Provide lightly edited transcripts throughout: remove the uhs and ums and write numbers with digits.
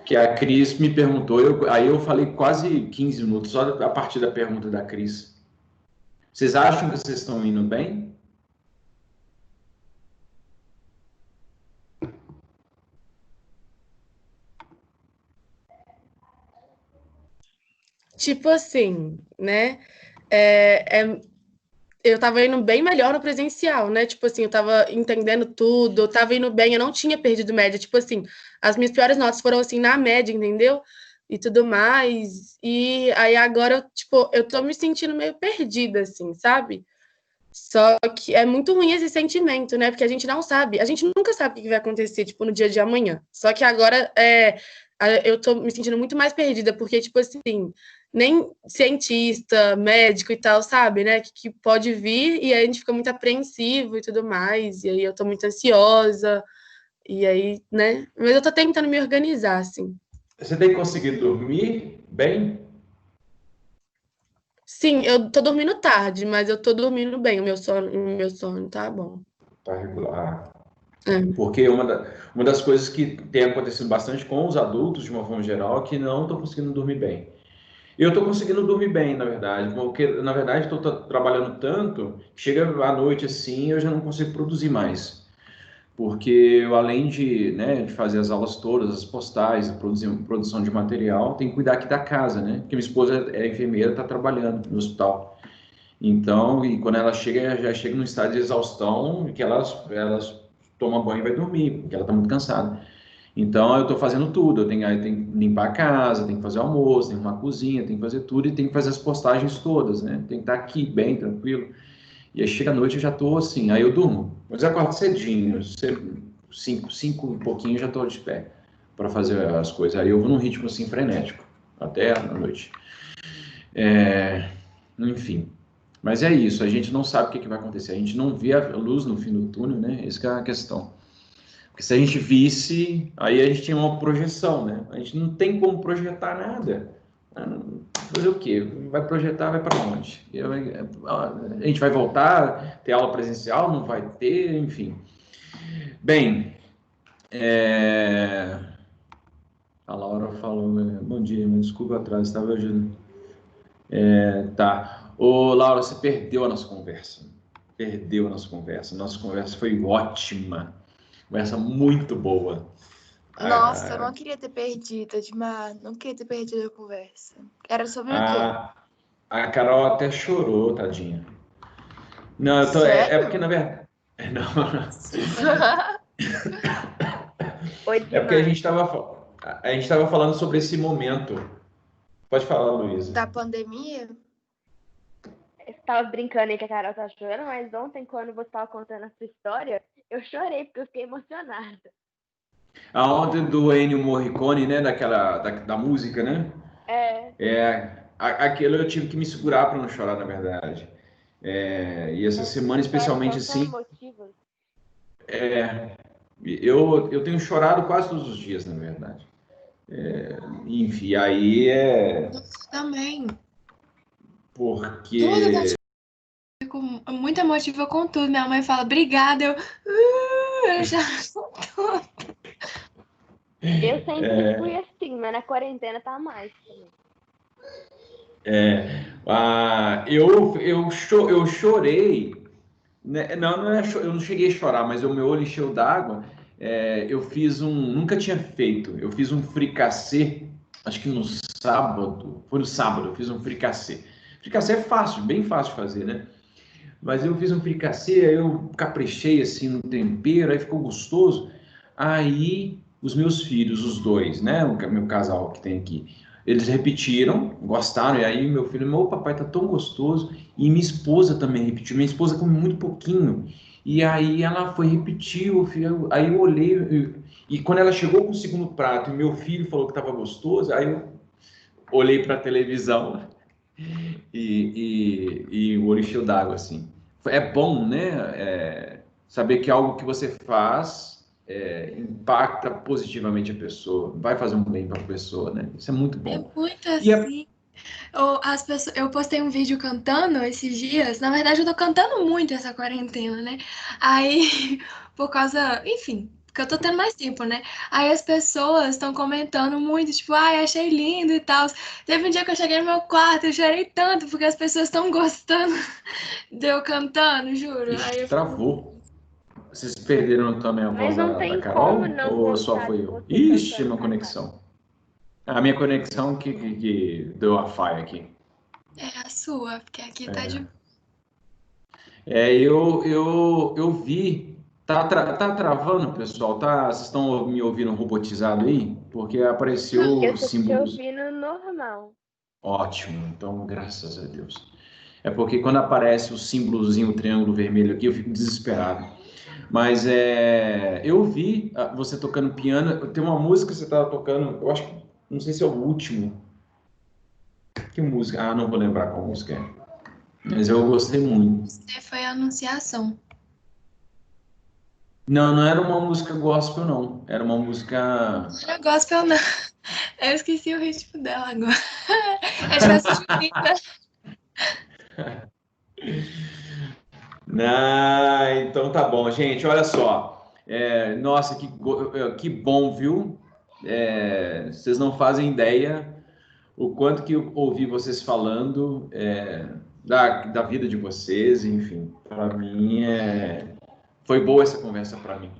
Que a Cris me perguntou, aí eu falei quase 15 minutos só a partir da pergunta da Cris. Vocês acham que vocês estão indo bem? Tipo assim, né? Eu tava indo bem melhor no presencial, né? Tipo assim, eu tava entendendo tudo, eu tava indo bem, eu não tinha perdido média. Tipo assim, as minhas piores notas foram assim na média, entendeu? E tudo mais. E aí agora, tipo, eu tô me sentindo meio perdida, assim, sabe? Só que é muito ruim esse sentimento, né? Porque a gente não sabe, a gente nunca sabe o que vai acontecer, tipo, no dia de amanhã. Só que agora eu tô me sentindo muito mais perdida, porque, tipo assim, nem cientista, médico e tal, sabe, né? Que pode vir e aí a gente fica muito apreensivo e tudo mais, e aí eu tô muito ansiosa, e aí, né? Mas eu tô tentando me organizar, assim. Você tem conseguido dormir bem? Sim, eu tô dormindo tarde, mas eu tô dormindo bem, o meu sono tá bom. Tá regular. É. Porque uma das coisas que tem acontecido bastante com os adultos, de uma forma geral, é que não estão conseguindo dormir bem. Eu estou conseguindo dormir bem, na verdade, porque, na verdade, estou trabalhando tanto, chega à noite assim, eu já não consigo produzir mais. Porque eu, além de, né, de fazer as aulas todas, as postais, produção de material, tenho que cuidar aqui da casa, né? Porque minha esposa é enfermeira, está trabalhando no hospital. Então, e quando ela chega, já chega num estado de exaustão, que elas tomam banho e vai dormir, porque ela está muito cansada. Então, eu estou fazendo tudo. Eu tenho que limpar a casa, tenho que fazer o almoço, tenho que arrumar a cozinha, tenho que fazer tudo e tenho que fazer as postagens todas, né? Tem que estar aqui bem, tranquilo. E aí chega a noite eu já estou assim, aí eu durmo. Mas eu acordo cedinho, cinco e pouquinho já estou de pé para fazer as coisas. Aí eu vou num ritmo assim frenético, até a noite. Enfim. Mas é isso, a gente não sabe o que vai acontecer. A gente não vê a luz no fim do túnel, né? Essa que é a questão. Porque se a gente visse, aí a gente tinha uma projeção, né? A gente não tem como projetar nada. Fazer o quê? Vai projetar, vai para onde? A gente vai voltar, ter aula presencial? Não vai ter, enfim. Bem, a Laura falou, bom dia, me desculpa atrás, estava ajudando. Tá. Ô, Laura, você perdeu a nossa conversa. Perdeu a nossa conversa. Nossa conversa foi ótima. Conversa muito boa. Nossa, eu não queria ter perdido, Edmar. Não queria ter perdido a conversa. Era sobre o quê? A Carol até chorou, tadinha. Não, é porque na verdade. Não. Oi, É porque a Edmar. gente estava falando sobre esse momento. Pode falar, Luísa. Da pandemia? Você tava brincando aí que a Carol tá chorando, mas ontem, quando você tava contando a sua história, eu chorei, porque eu fiquei emocionada. A ontem do Ennio Morricone, né? Da música, né? Aquilo eu tive que me segurar para não chorar, na verdade. E essa semana, especialmente São assim, emotivas. eu tenho chorado quase todos os dias, na verdade. Enfim, aí Também. porque. Tudo tá fico muito emotiva com tudo. Minha mãe fala, obrigada. Eu já. Eu sempre fui assim, mas na quarentena tá mais também. Eu chorei. Né? Eu não cheguei a chorar, mas o meu olho encheu d'água. Eu fiz nunca tinha feito. Eu fiz um fricassê, acho que no sábado. Foi no sábado, eu fiz um fricassê. Fricassê é fácil, bem fácil de fazer, né? Mas eu fiz um fricassê, aí eu caprichei assim no tempero, aí ficou gostoso. Aí os meus filhos, os dois, né? O meu casal que tem aqui, eles repetiram, gostaram, e aí meu filho, meu papai tá tão gostoso. E minha esposa também repetiu. Minha esposa come muito pouquinho. E aí ela foi repetir, aí eu olhei, e quando ela chegou com o segundo prato e meu filho falou que estava gostoso, aí eu olhei para a televisão e o olho encheu d'água, assim. É bom, né? Saber que algo que você faz impacta positivamente a pessoa, vai fazer um bem para a pessoa, né? Isso é muito bom. É muito assim. Eu postei um vídeo cantando esses dias. Na verdade, eu tô cantando muito essa quarentena, né? Aí, por causa, enfim, porque eu tô tendo mais tempo, né? Aí as pessoas estão comentando muito, tipo, ai, achei lindo e tal. Teve um dia que eu cheguei no meu quarto, eu chorei tanto, porque as pessoas estão gostando de eu cantando, juro. Aí Ixi, eu travou. Vocês perderam também a voz Mas não da tem como Carol? não Ou só gostar foi de eu? você Ixi, cantando, minha Cacá. conexão. A minha conexão que deu a falha aqui. é a sua, porque aqui tá de. Eu vi. Tá travando, pessoal? Tá, vocês estão me ouvindo robotizado aí? Porque apareceu Eu os tô te símbolos. ouvindo normal. Ótimo, então graças a Deus. É porque quando aparece o símbolozinho, o triângulo vermelho aqui, eu fico desesperado. Mas eu vi você tocando piano. Tem uma música que você estava tocando, eu acho que, não sei se é o último. Que música? Ah, não vou lembrar qual música é. Mas eu gostei muito. Foi a Anunciação. Não, não era uma música gospel, não. Era uma música. Não era gospel, não. Eu esqueci o ritmo dela agora. É de festa junina. Ah, então tá bom, gente. Olha só. Nossa, que bom, viu? Vocês não fazem ideia o quanto que eu ouvi vocês falando da vida de vocês, enfim. Para mim, foi boa essa conversa para mim.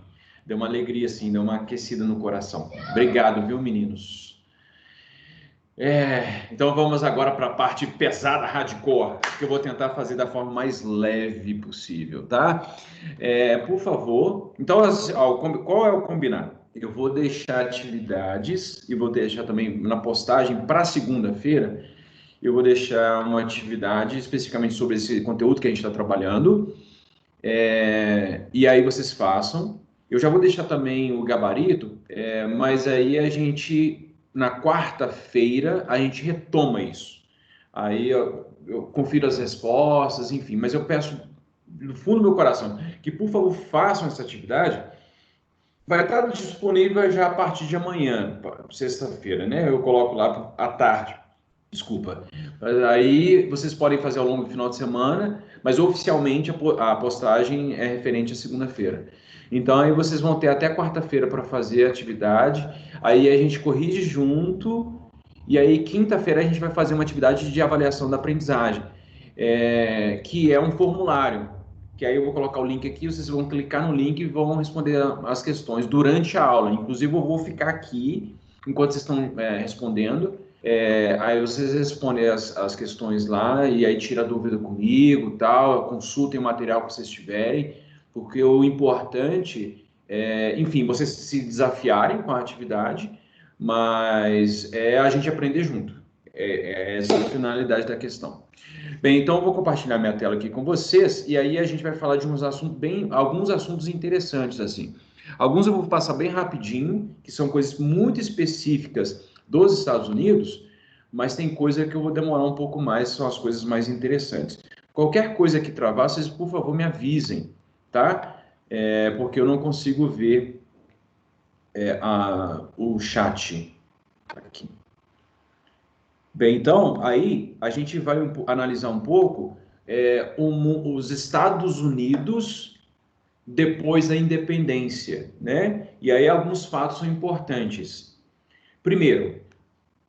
Deu uma alegria, assim, deu uma aquecida no coração. Obrigado, viu, meninos? Então vamos agora para a parte pesada, hardcore, que eu vou tentar fazer da forma mais leve possível, tá? Por favor. Então, qual é o combinado? Eu vou deixar atividades e vou deixar também na postagem para segunda-feira. Eu vou deixar uma atividade especificamente sobre esse conteúdo que a gente está trabalhando. E aí vocês façam. Eu já vou deixar também o gabarito, mas aí a gente, na quarta-feira, a gente retoma isso. Aí eu confiro as respostas, enfim, mas eu peço do fundo do meu coração que, por favor, façam essa atividade. Vai estar disponível já a partir de amanhã, sexta-feira, né? Eu coloco lá à tarde. Desculpa. Mas aí vocês podem fazer ao longo do final de semana, mas oficialmente a postagem é referente à segunda-feira. Então aí vocês vão ter até quarta-feira para fazer a atividade, aí a gente corrige junto, e aí quinta-feira a gente vai fazer uma atividade de avaliação da aprendizagem, que é um formulário, que aí eu vou colocar o link aqui, vocês vão clicar no link e vão responder as questões durante a aula. Inclusive eu vou ficar aqui enquanto vocês estão respondendo. Aí vocês respondem as questões lá e aí tira a dúvida comigo, tal, consultem o material que vocês tiverem, porque o importante enfim, vocês se desafiarem com a atividade, mas a gente aprender junto. Essa é a finalidade da questão. Bem, então eu vou compartilhar minha tela aqui com vocês e aí a gente vai falar de alguns assuntos interessantes assim. Alguns eu vou passar bem rapidinho, que são coisas muito específicas dos Estados Unidos, mas tem coisa que eu vou demorar um pouco mais, são as coisas mais interessantes. Qualquer coisa que travar, vocês, por favor, me avisem, tá? Porque eu não consigo ver o chat aqui. Bem, então, aí a gente vai analisar um pouco os Estados Unidos depois da independência, né? E aí alguns fatos são importantes. Primeiro,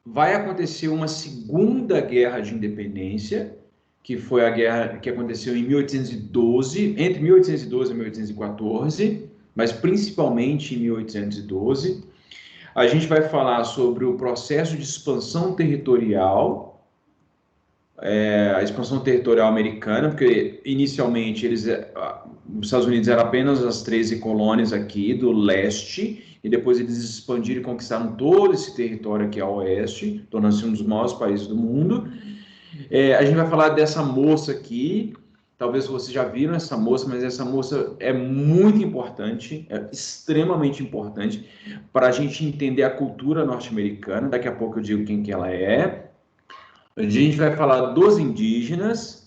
vai acontecer uma segunda guerra de independência, que foi a guerra que aconteceu em 1812, entre 1812 e 1814, mas principalmente em 1812. A gente vai falar sobre o processo de expansão territorial, a expansão territorial americana, porque inicialmente os Estados Unidos eram apenas as 13 colônias aqui do leste, e depois eles expandiram e conquistaram todo esse território aqui ao oeste, tornando-se um dos maiores países do mundo. A gente vai falar dessa moça aqui, talvez vocês já viram essa moça, mas essa moça é muito importante, é extremamente importante para a gente entender a cultura norte-americana. Daqui a pouco eu digo quem que ela é. A gente vai falar dos indígenas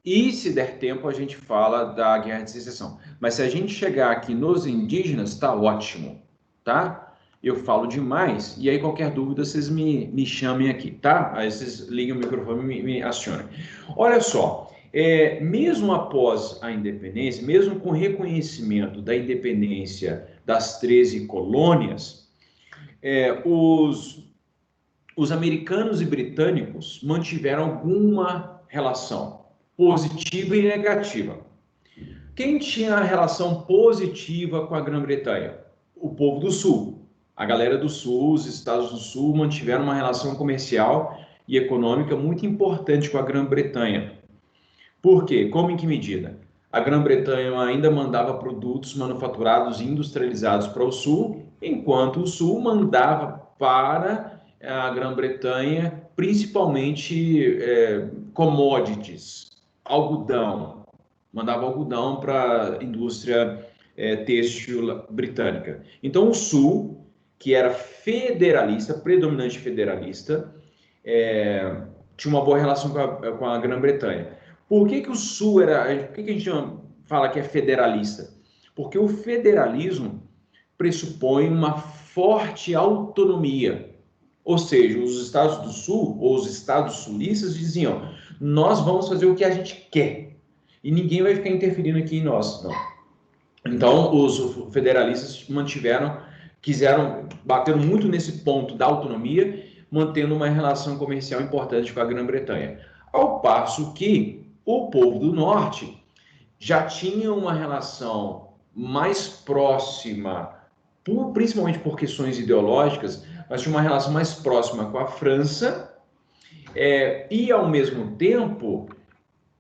e, se der tempo, a gente fala da Guerra de Secessão. Mas se a gente chegar aqui nos indígenas, tá ótimo, tá? Eu falo demais, e aí qualquer dúvida vocês me chamem aqui, tá? Aí vocês ligam o microfone e me acionem. Olha só, mesmo após a independência, mesmo com reconhecimento da independência das 13 colônias, os americanos e britânicos mantiveram alguma relação positiva e negativa. Quem tinha a relação positiva com a Grã-Bretanha? O povo do Sul. A galera do Sul, os estados do Sul, mantiveram uma relação comercial e econômica muito importante com a Grã-Bretanha. Por quê? Como em que medida? A Grã-Bretanha ainda mandava produtos manufaturados e industrializados para o Sul, enquanto o Sul mandava para a Grã-Bretanha principalmente commodities, algodão. Mandava algodão para a indústria têxtil britânica. Então, o Sul, que era federalista, predominante federalista, tinha uma boa relação com a Grã-Bretanha. Por que o Sul por que a gente fala que é federalista? Porque o federalismo pressupõe uma forte autonomia. Ou seja, os estados do Sul, ou os estados sulistas, diziam: nós vamos fazer o que a gente quer. E ninguém vai ficar interferindo aqui em nós, não. Então, os federalistas bateram muito nesse ponto da autonomia, mantendo uma relação comercial importante com a Grã-Bretanha. Ao passo que o povo do Norte já tinha uma relação mais próxima, principalmente por questões ideológicas, mas tinha uma relação mais próxima com a França, e, ao mesmo tempo,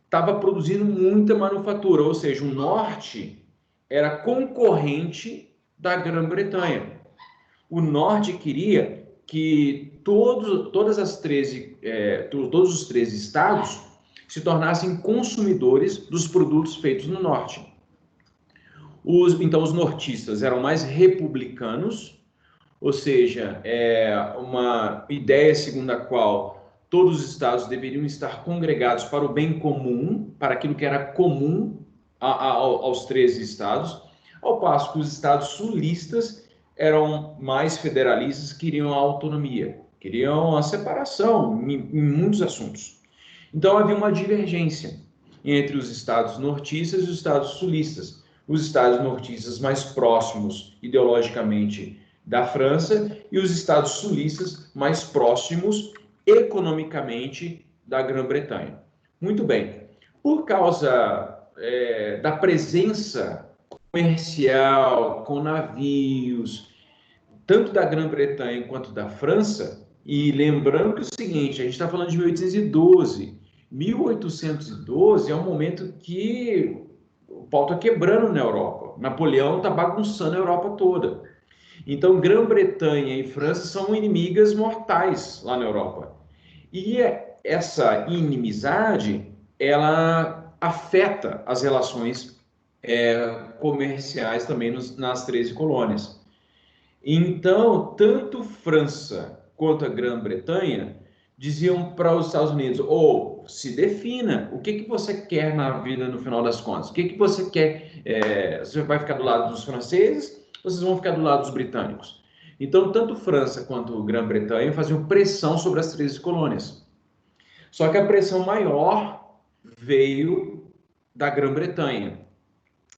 estava produzindo muita manufatura, ou seja, o Norte era concorrente da Grã-Bretanha. O Norte queria que todos os 13 estados se tornassem consumidores dos produtos feitos no Norte. Então, os nortistas eram mais republicanos, ou seja, uma ideia segundo a qual todos os estados deveriam estar congregados para o bem comum, para aquilo que era comum aos 13 estados, ao passo que os estados sulistas eram mais federalistas, queriam a autonomia, queriam a separação em muitos assuntos. Então, havia uma divergência entre os estados nortistas e os estados sulistas. Os estados nortistas mais próximos ideologicamente da França e os estados sulistas mais próximos economicamente da Grã-Bretanha. Muito bem. Por causa da presença comercial com navios, tanto da Grã-Bretanha quanto da França, e lembrando que é o seguinte, a gente está falando de 1812. 1812 é um momento que o pau está quebrando na Europa. Napoleão está bagunçando a Europa toda. Então, Grã-Bretanha e França são inimigas mortais lá na Europa. E essa inimizade, ela afeta as relações comerciais também nas 13 colônias. Então, tanto França quanto a Grã-Bretanha diziam para os Estados Unidos: se defina, o que você quer na vida no final das contas? O que você quer? Você vai ficar do lado dos franceses? Vocês vão ficar do lado dos britânicos? Então, tanto França quanto Grã-Bretanha faziam pressão sobre as 13 colônias. Só que a pressão maior veio da Grã-Bretanha.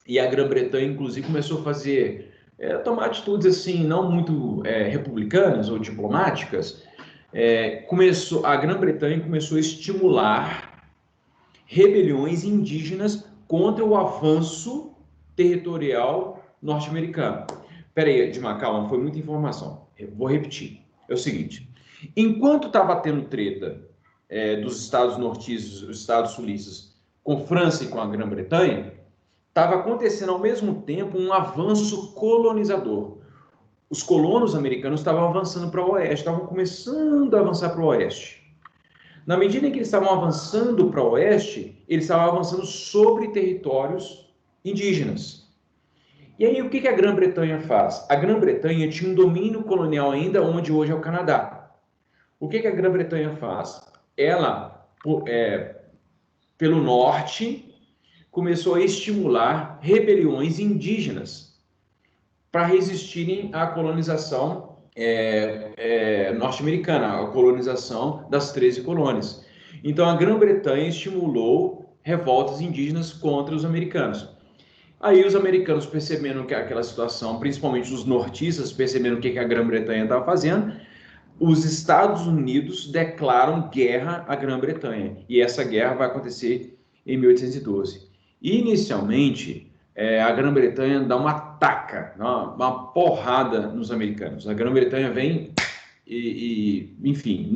E a Grã-Bretanha, inclusive, começou a tomar atitudes assim, não muito republicanas ou diplomáticas. A Grã-Bretanha começou a estimular rebeliões indígenas contra o avanço territorial norte-americano. Peraí, Edmar, calma, foi muita informação. Eu vou repetir. É o seguinte: enquanto estava tendo treta dos estados nortistas, os estados sulistas, com França e com a Grã-Bretanha, estava acontecendo ao mesmo tempo um avanço colonizador. Os colonos americanos estavam avançando para o oeste, estavam começando a avançar para o oeste. Na medida em que eles estavam avançando para o oeste, eles estavam avançando sobre territórios indígenas. E aí, o que a Grã-Bretanha faz? A Grã-Bretanha tinha um domínio colonial ainda, onde hoje é o Canadá. O que a Grã-Bretanha faz? Ela, pelo norte, começou a estimular rebeliões indígenas para resistirem à colonização norte-americana, à colonização das 13 colônias. Então, a Grã-Bretanha estimulou revoltas indígenas contra os americanos. Aí os americanos percebendo que aquela situação, principalmente os nortistas, percebendo o que a Grã-Bretanha estava fazendo, os Estados Unidos declaram guerra à Grã-Bretanha. E essa guerra vai acontecer em 1812. Inicialmente, a Grã-Bretanha dá uma taca, uma porrada nos americanos. A Grã-Bretanha vem enfim,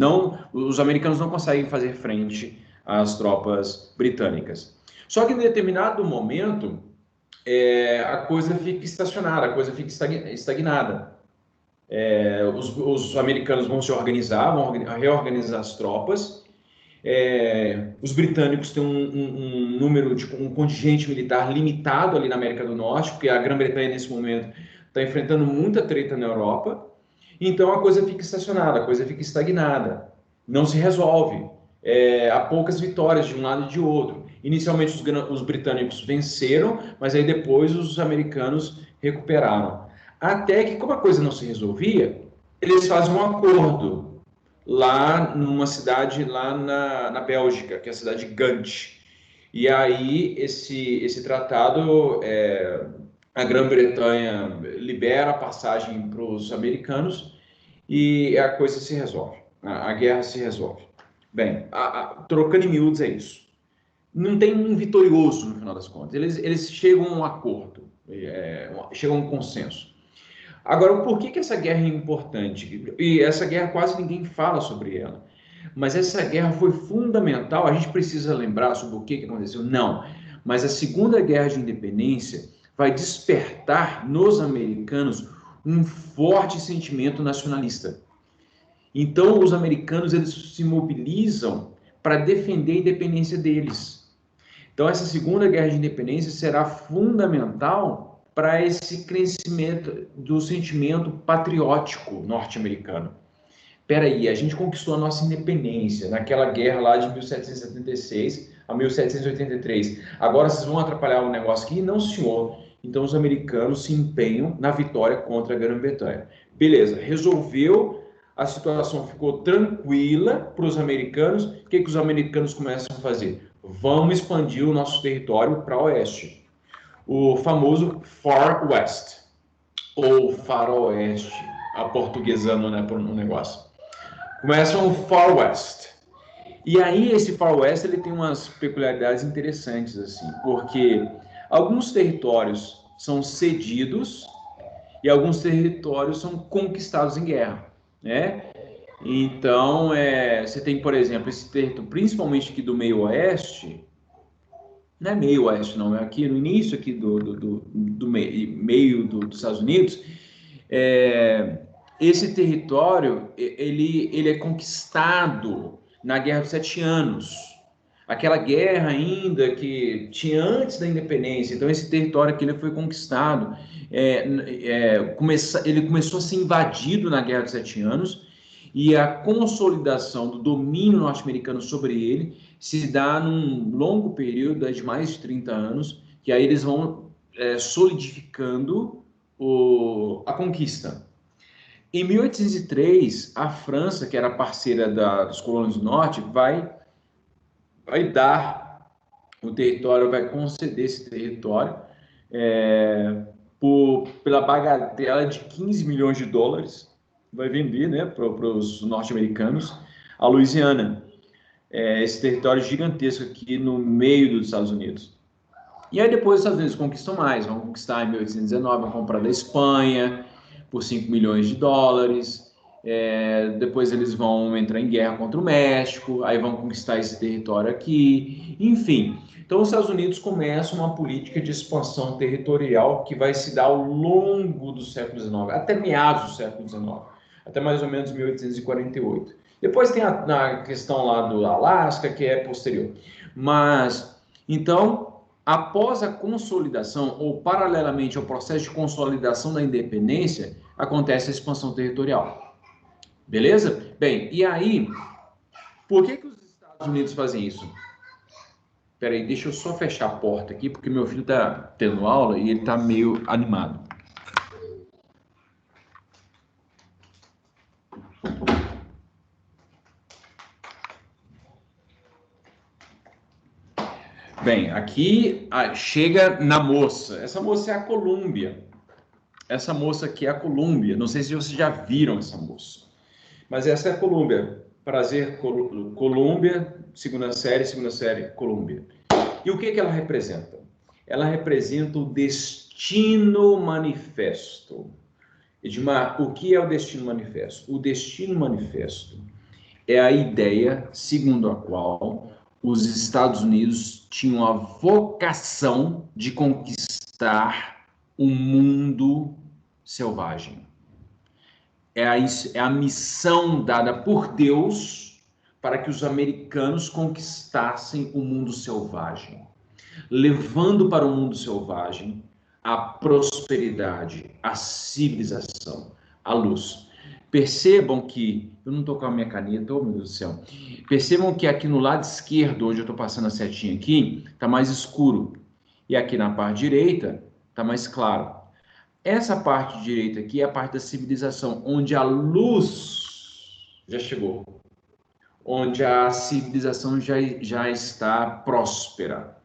os americanos não conseguem fazer frente às tropas britânicas. Só que em determinado momento, a coisa fica estacionada, a coisa fica estagnada. Os americanos vão se organizar, vão reorganizar as tropas. Os britânicos têm um número de um contingente militar limitado ali na América do Norte, porque a Grã-Bretanha nesse momento está enfrentando muita treta na Europa. Então a coisa fica estacionada, a coisa fica estagnada, não se resolve. Há poucas vitórias de um lado e de outro. Inicialmente os britânicos venceram, mas aí depois os americanos recuperaram. Até que, como a coisa não se resolvia, eles fazem um acordo lá numa cidade lá na Bélgica, que é a cidade de Gant. E aí esse tratado, a Grã-Bretanha libera a passagem para os americanos e a coisa se resolve, a guerra se resolve. Bem, trocando em miúdos é isso. Não tem um vitorioso no final das contas, eles chegam a um acordo, chegam a um consenso. Agora, por que essa guerra é importante? E essa guerra quase ninguém fala sobre ela. Mas essa guerra foi fundamental. A gente precisa lembrar sobre o que aconteceu? Não. Mas a Segunda Guerra de Independência vai despertar nos americanos um forte sentimento nacionalista. Então, os americanos eles se mobilizam para defender a independência deles. Então, essa Segunda Guerra de Independência será fundamental para esse crescimento do sentimento patriótico norte-americano. Peraí, a gente conquistou a nossa independência naquela guerra lá de 1776 a 1783. Agora vocês vão atrapalhar o negócio aqui? Não, senhor. Então os americanos se empenham na vitória contra a Grã-Bretanha. Beleza, resolveu, a situação ficou tranquila para os americanos. O que os americanos começam a fazer? Vamos expandir o nosso território para o oeste. O famoso Far West, ou Faroeste, aportuguesando, né, por um negócio. Começam o Far West. E aí esse Far West ele tem umas peculiaridades interessantes, assim, porque alguns territórios são cedidos e alguns territórios são conquistados em guerra, né? Então, você tem, por exemplo, esse território, principalmente aqui do meio oeste, não é meio oeste, não, é aqui no início aqui do meio dos Estados Unidos, esse território, ele é conquistado na Guerra dos 7 Anos, aquela guerra ainda que tinha antes da independência. Então esse território aqui ele foi conquistado, ele começou a ser invadido na Guerra dos 7 Anos, e a consolidação do domínio norte-americano sobre ele se dá num longo período de mais de 30 anos, que aí eles vão solidificando a conquista. Em 1803, a França, que era parceira das colônias do norte, vai dar o território, vai conceder esse território pela bagatela de 15 milhões de dólares, vai vender, né, para os norte-americanos a Louisiana, esse território gigantesco aqui no meio dos Estados Unidos. E aí depois os Estados Unidos conquistam mais, vão conquistar em 1819, vão comprar da Espanha por 5 milhões de dólares, depois eles vão entrar em guerra contra o México, aí vão conquistar esse território aqui, enfim. Então os Estados Unidos começam uma política de expansão territorial que vai se dar ao longo do século XIX, até meados do século XIX, até mais ou menos 1848. Depois tem a questão lá do Alasca, que é posterior. Mas, então, após a consolidação, ou paralelamente ao processo de consolidação da independência, acontece a expansão territorial. Beleza? Bem, e aí, por que os Estados Unidos fazem isso? Peraí, deixa eu só fechar a porta aqui, porque meu filho está tendo aula e ele está meio animado. Bem, aqui chega na moça. Essa moça é a Colômbia. Essa moça aqui é a Colômbia. Não sei se vocês já viram essa moça. Mas essa é a Colômbia. Prazer, Colômbia, segunda série, Colômbia. E o que ela representa? Ela representa o destino manifesto. Edmar, o que é o destino manifesto? O destino manifesto é a ideia segundo a qual os Estados Unidos tinham a vocação de conquistar o mundo selvagem. É a missão dada por Deus para que os americanos conquistassem o mundo selvagem, levando para o mundo selvagem a prosperidade, a civilização, a luz. Percebam que, eu não estou com a minha caneta, oh meu Deus do céu, percebam que aqui no lado esquerdo, onde eu estou passando a setinha aqui, está mais escuro, e aqui na parte direita está mais claro. Essa parte direita aqui é a parte da civilização, onde a luz já chegou, onde a civilização já está próspera.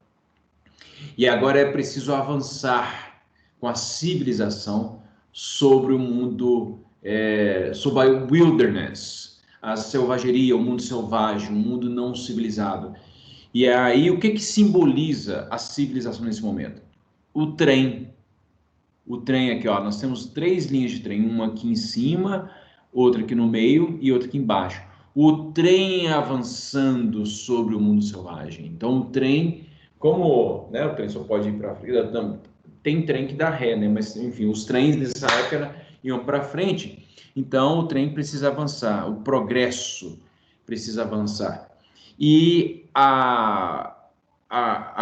E agora é preciso avançar com a civilização sobre o mundo, sobre a wilderness, a selvageria, o mundo selvagem, o mundo não civilizado. E aí, o que simboliza a civilização nesse momento? O trem. O trem aqui, ó, nós temos 3 linhas de trem, uma aqui em cima, outra aqui no meio e outra aqui embaixo. O trem avançando sobre o mundo selvagem. Então, o trem, como, né, o trem só pode ir para frente, tem trem que dá ré, né, mas, enfim, os trens nessa época iam para frente, então o trem precisa avançar, o progresso precisa avançar. E a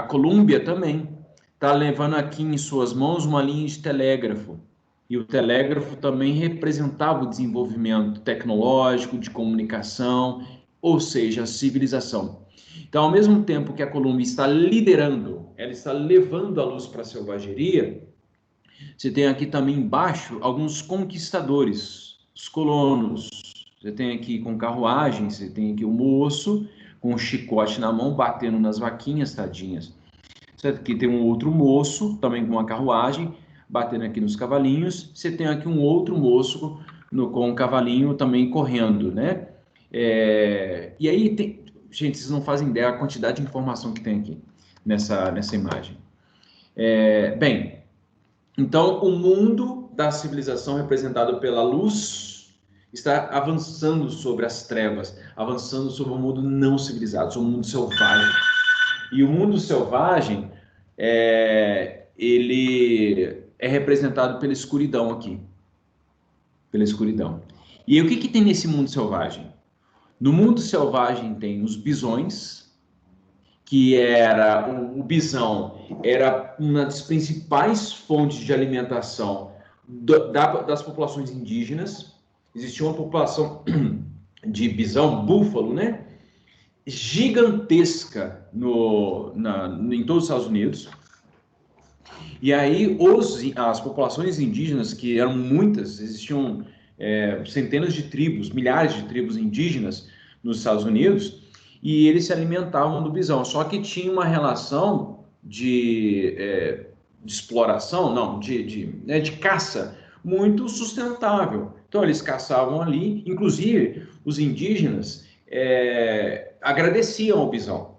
Colômbia também está levando aqui em suas mãos uma linha de telégrafo. E o telégrafo também representava o desenvolvimento tecnológico, de comunicação, ou seja, a civilização. Então, ao mesmo tempo que a Colômbia está liderando, ela está levando a luz para a selvageria, você tem aqui também embaixo alguns conquistadores, os colonos. Você tem aqui com carruagem, você tem aqui o moço com um chicote na mão, batendo nas vaquinhas, tadinhas. Aqui tem um outro moço, também com uma carruagem, batendo aqui nos cavalinhos. Você tem aqui um outro moço com um cavalinho também correndo, né? E aí, gente, vocês não fazem ideia da quantidade de informação que tem aqui nessa imagem. Bem, então o mundo da civilização representado pela luz está avançando sobre as trevas, avançando sobre o mundo não civilizado, sobre o mundo selvagem. E o mundo selvagem, ele é representado pela escuridão aqui. Pela escuridão. E o que tem nesse mundo selvagem? No mundo selvagem tem os bisões, que era o bisão era uma das principais fontes de alimentação das populações indígenas. Existia uma população de bisão, búfalo, né? Gigantesca em todos os Estados Unidos. E aí as populações indígenas, que eram muitas, existiam centenas de tribos, milhares de tribos indígenas nos Estados Unidos, e eles se alimentavam do bisão. Só que tinha uma relação de exploração, não, de caça muito sustentável. Então eles caçavam ali, inclusive os indígenas agradeciam ao bisão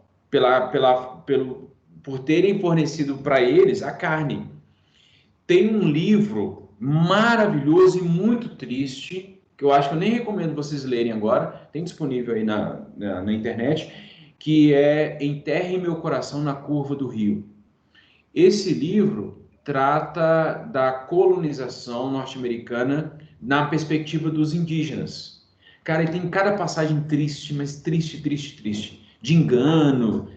por terem fornecido para eles a carne. Tem um livro maravilhoso e muito triste, que eu acho que eu nem recomendo vocês lerem agora, tem disponível aí na internet, que é Enterre Meu Coração na Curva do Rio. Esse livro trata da colonização norte-americana na perspectiva dos indígenas. Cara, e tem cada passagem triste, mas triste, de engano,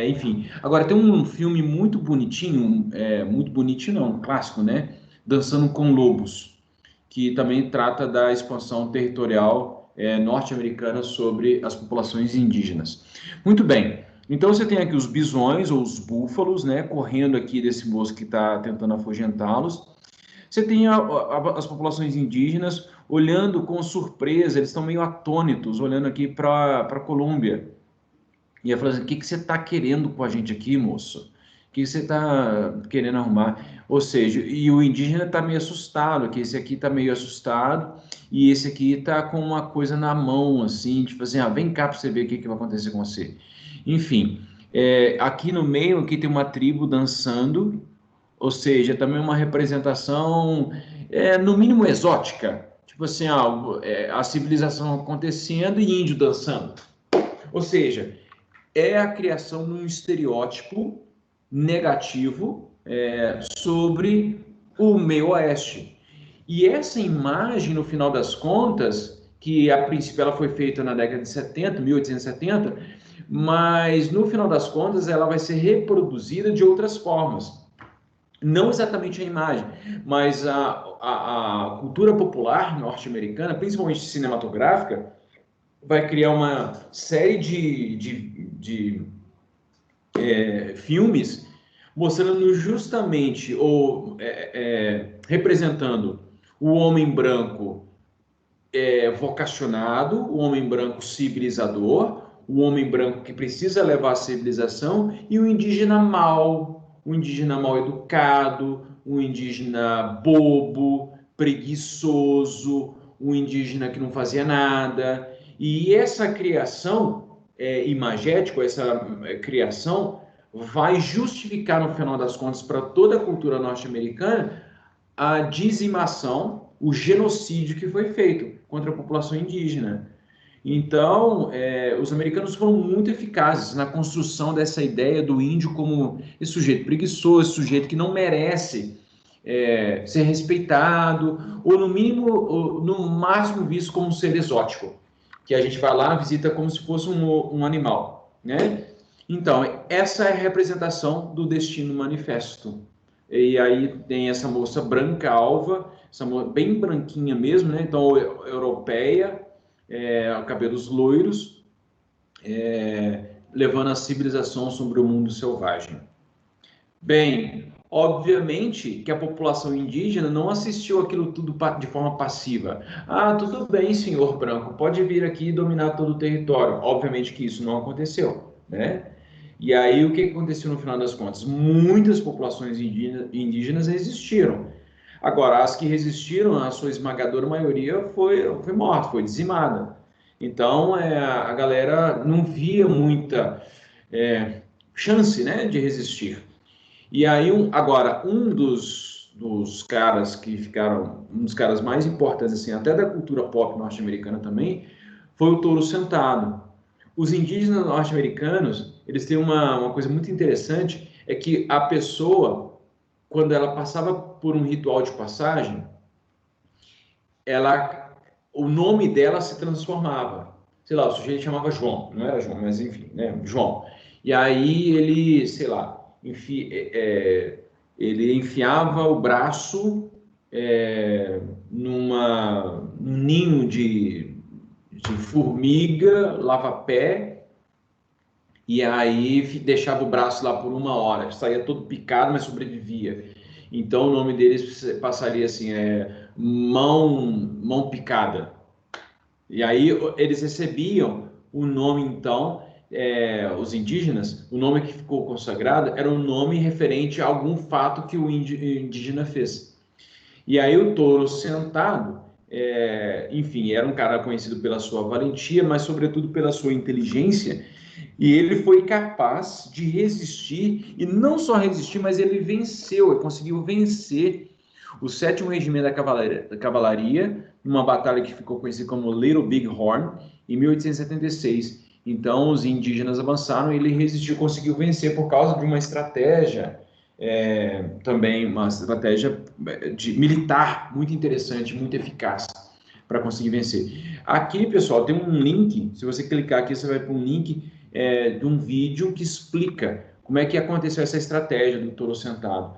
enfim. Agora, tem um filme muito bonitinho, muito bonitinho não, um clássico, né? Dançando com Lobos, que também trata da expansão territorial norte-americana sobre as populações indígenas. Muito bem, então você tem aqui os bisões, ou os búfalos, né? Correndo aqui desse moço que está tentando afugentá-los. Você tem as populações indígenas olhando com surpresa, eles estão meio atônitos, olhando aqui para a Colômbia. E ela falou assim, o que você está querendo com a gente aqui, moço? O que você está querendo arrumar? Ou seja, e o indígena está meio assustado, que esse aqui está meio assustado, e esse aqui está com uma coisa na mão, assim, tipo assim, vem cá para você ver o que vai acontecer com você. Enfim, aqui no meio aqui tem uma tribo dançando, ou seja, também uma representação, no mínimo exótica. Tipo assim, a civilização acontecendo e índio dançando. Ou seja, é a criação de um estereótipo negativo sobre o meio oeste. E essa imagem, no final das contas, que a princípio ela foi feita na década de 70, 1870, mas no final das contas ela vai ser reproduzida de outras formas. Não exatamente a imagem, mas a cultura popular norte-americana, principalmente cinematográfica, vai criar uma série de filmes mostrando justamente ou representando o homem branco vocacionado, o homem branco civilizador, o homem branco que precisa levar a civilização e o indígena mal educado, o indígena bobo, preguiçoso, o indígena que não fazia nada. E essa criação imagética, essa criação vai justificar, no final das contas, para toda a cultura norte-americana, a dizimação, o genocídio que foi feito contra a população indígena. Então, os americanos foram muito eficazes na construção dessa ideia do índio como esse sujeito preguiçoso, esse sujeito que não merece ser respeitado, ou no mínimo, ou no máximo visto como um ser exótico, que a gente vai lá, visita como se fosse um animal, né? Então, essa é a representação do Destino Manifesto. E aí tem essa moça branca, alva, essa moça bem branquinha mesmo, né? Então, europeia, cabelos loiros, levando a civilização sobre o mundo selvagem. Bem, obviamente que a população indígena não assistiu aquilo tudo de forma passiva. Tudo bem, senhor branco, pode vir aqui e dominar todo o território. Obviamente que isso não aconteceu, né? E aí o que aconteceu no final das contas? Muitas populações indígenas resistiram. Agora, as que resistiram, a sua esmagadora maioria foi morta, foi dizimada. Então, a galera não via muita chance, né, de resistir. E aí, agora, um dos caras que ficaram, um dos caras mais importantes, assim, até da cultura pop norte-americana também, foi o Touro Sentado. Os indígenas norte-americanos, eles têm uma coisa muito interessante, é que a pessoa, quando ela passava por um ritual de passagem, o nome dela se transformava. Sei lá, o sujeito chamava João, não era João, mas enfim, né, João. E aí ele, sei lá, ele enfiava o braço num ninho de formiga, lava-pé, e aí deixava o braço lá por 1 hora, saía todo picado, mas sobrevivia. Então o nome deles passaria assim, mão picada. E aí eles recebiam o nome, então, os indígenas, o nome que ficou consagrado era um nome referente a algum fato que o indígena fez. E aí o Touro Sentado, enfim, era um cara conhecido pela sua valentia, mas sobretudo pela sua inteligência, e ele foi capaz de resistir, e não só resistir, mas ele venceu, ele conseguiu vencer o 7º Regimento da Cavalaria, numa batalha que ficou conhecida como Little Big Horn, em 1876. Então, os indígenas avançaram e ele resistiu, conseguiu vencer por causa de uma estratégia, também uma estratégia militar muito interessante, muito eficaz para conseguir vencer. Aqui, pessoal, tem um link, se você clicar aqui, você vai para um link de um vídeo que explica como é que aconteceu essa estratégia do Touro Sentado.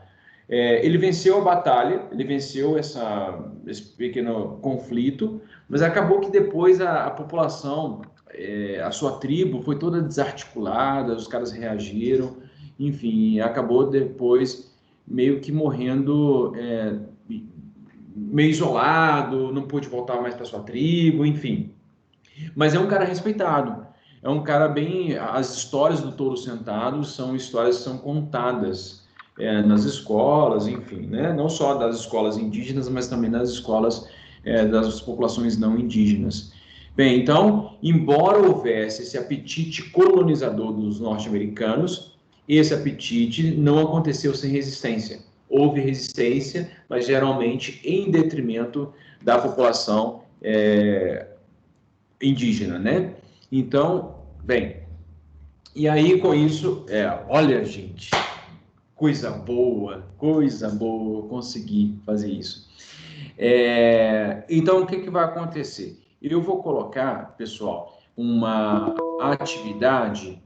Ele venceu a batalha, ele venceu esse pequeno conflito, mas acabou que depois a população, a sua tribo foi toda desarticulada, os caras reagiram, enfim, acabou depois meio que morrendo, meio isolado, não pôde voltar mais para sua tribo, enfim. Mas é um cara respeitado. é um cara bem... As histórias do Touro Sentado são histórias que são contadas nas escolas, enfim, né? Não só das escolas indígenas, mas também nas escolas das populações não indígenas. Bem, então, embora houvesse esse apetite colonizador dos norte-americanos, esse apetite não aconteceu sem resistência. Houve resistência, mas geralmente em detrimento da população indígena, né? Então, bem, e aí com isso, olha, gente, coisa boa, consegui fazer isso. Então, o que vai acontecer? Eu vou colocar, pessoal, uma atividade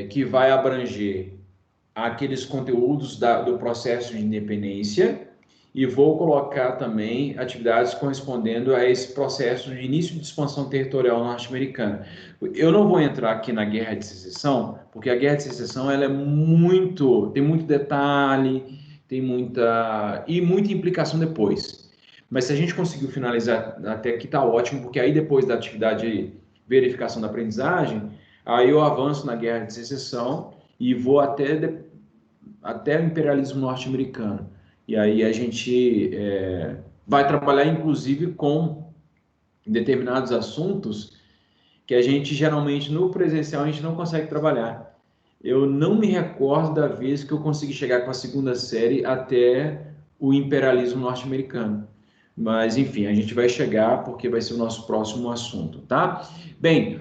que vai abranger aqueles conteúdos do processo de independência e vou colocar também atividades correspondendo a esse processo de início de expansão territorial norte-americana. Eu não vou entrar aqui na Guerra de Secessão, porque a Guerra de Secessão ela tem muito detalhe, tem muita implicação depois. Mas se a gente conseguiu finalizar até aqui, está ótimo, porque aí depois da atividade de verificação da aprendizagem, aí eu avanço na Guerra de Secessão e vou até o imperialismo norte-americano. E aí a gente vai trabalhar, inclusive, com determinados assuntos que a gente, geralmente, no presencial, a gente não consegue trabalhar. Eu não me recordo da vez que eu consegui chegar com a segunda série até o imperialismo norte-americano. Mas, enfim, a gente vai chegar porque vai ser o nosso próximo assunto, tá? Bem,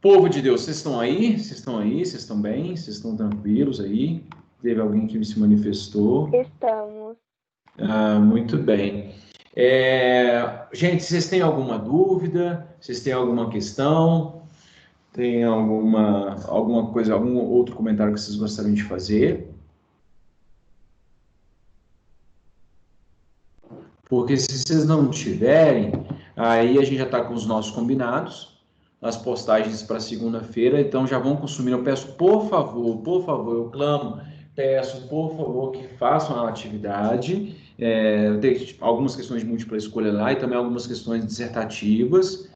povo de Deus, vocês estão aí? Vocês estão aí? Vocês estão bem? Vocês estão tranquilos aí? Teve alguém que se manifestou? Estamos. Muito bem. Gente, vocês têm alguma dúvida? Vocês têm alguma questão? Tem alguma coisa, algum outro comentário que vocês gostariam de fazer? Porque se vocês não tiverem, aí a gente já está com os nossos combinados, as postagens para segunda-feira, então já vão consumir. Eu peço, por favor, eu clamo, peço, por favor, que façam a atividade. Tem algumas questões de múltipla escolha lá e também algumas questões dissertativas.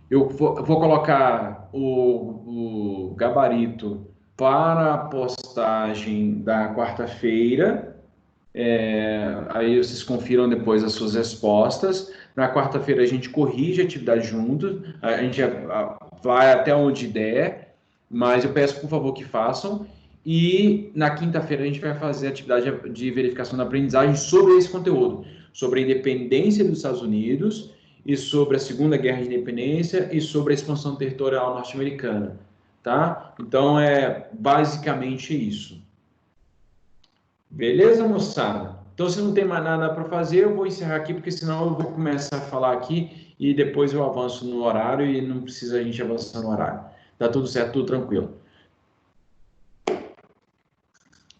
Eu vou colocar o gabarito para a postagem da quarta-feira. Aí vocês confiram depois as suas respostas. Na quarta-feira a gente corrige a atividade junto, a gente vai até onde der, mas eu peço por favor que façam. E na quinta-feira a gente vai fazer a atividade de verificação da aprendizagem sobre esse conteúdo, sobre a independência dos Estados Unidos e sobre a Segunda Guerra de Independência e sobre a expansão territorial norte-americana, tá? Então é basicamente isso. Beleza, moçada? Então, se não tem mais nada para fazer, eu vou encerrar aqui, porque senão eu vou começar a falar aqui e depois eu avanço no horário e não precisa a gente avançar no horário. Tá tudo certo, tudo tranquilo.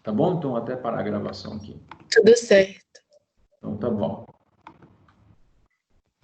Tá bom? Então, até parar a gravação aqui. Tudo certo. Então, tá bom.